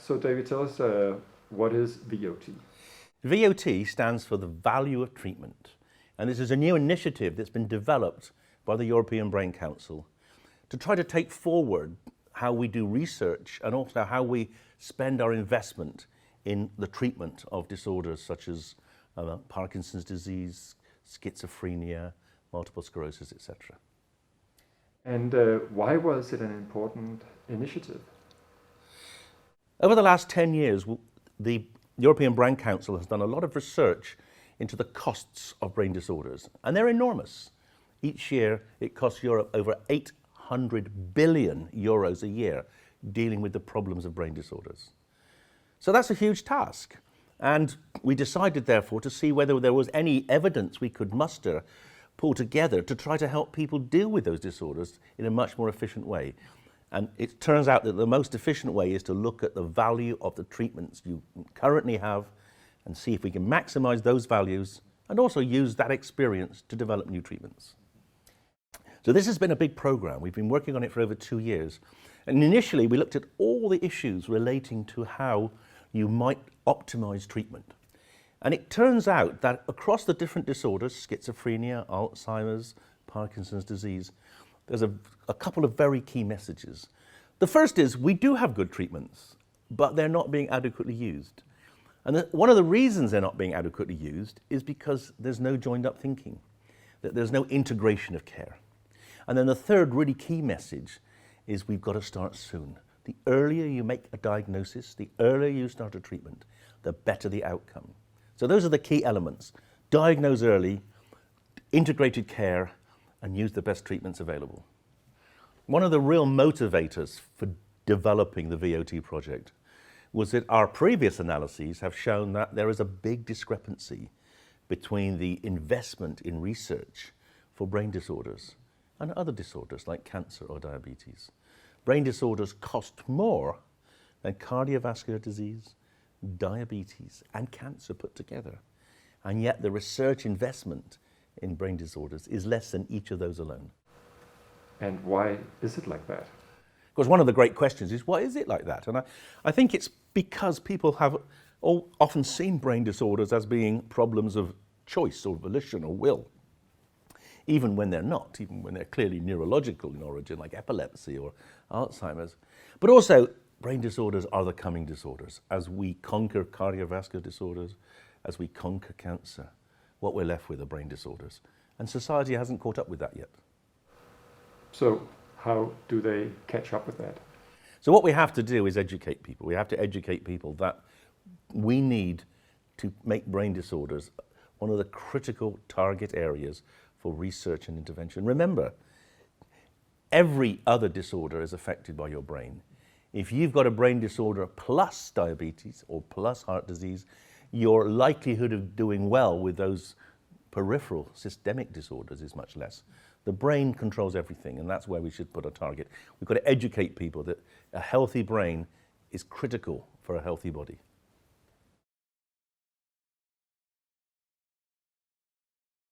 So David, tell us what is VOT? VOT stands for the value of treatment. And this is a new initiative that's been developed by the European Brain Council to try to take forward how we do research and also how we spend our investment in the treatment of disorders such as Parkinson's disease, schizophrenia, multiple sclerosis, etc. And why was it an important initiative? Over the last 10 years, the European Brain Council has done a lot of research into the costs of brain disorders, and they're enormous. Each year, it costs Europe over 800 billion euros a year dealing with the problems of brain disorders. So that's a huge task. And we decided, therefore, to see whether there was any evidence we could muster, pull together to try to help people deal with those disorders in a much more efficient way. And it turns out that the most efficient way is to look at the value of the treatments you currently have and see if we can maximize those values and also use that experience to develop new treatments. So this has been a big program. We've been working on it for over 2 years. And initially, we looked at all the issues relating to how you might optimize treatment. And it turns out that across the different disorders, schizophrenia, Alzheimer's, Parkinson's disease, there's a couple of very key messages. The first is we do have good treatments, but they're not being adequately used. And one of the reasons they're not being adequately used is because there's no joined up thinking, that there's no integration of care. And then the third really key message is we've got to start soon. The earlier you make a diagnosis, the earlier you start a treatment, the better the outcome. So those are the key elements. Diagnose early, integrated care, and use the best treatments available. One of the real motivators for developing the VOT project was that our previous analyses have shown that there is a big discrepancy between the investment in research for brain disorders and other disorders like cancer or diabetes. Brain disorders cost more than cardiovascular disease, diabetes, and cancer put together. And yet the research investment in brain disorders is less than each of those alone. And why is it like that? Because one of the great questions is, why is it like that? And I think it's because people have often seen brain disorders as being problems of choice or volition or will, even when they're not, even when they're clearly neurological in origin, like epilepsy or Alzheimer's. But also, brain disorders are the coming disorders. As we conquer cardiovascular disorders, as we conquer cancer, what we're left with are brain disorders. And society hasn't caught up with that yet. So how do they catch up with that? So what we have to do is educate people. We have to educate people that we need to make brain disorders one of the critical target areas for research and intervention. Remember, every other disorder is affected by your brain. If you've got a brain disorder plus diabetes or plus heart disease, your likelihood of doing well with those peripheral systemic disorders is much less. The brain controls everything, and that's where we should put a target. We've got to educate people that a healthy brain is critical for a healthy body.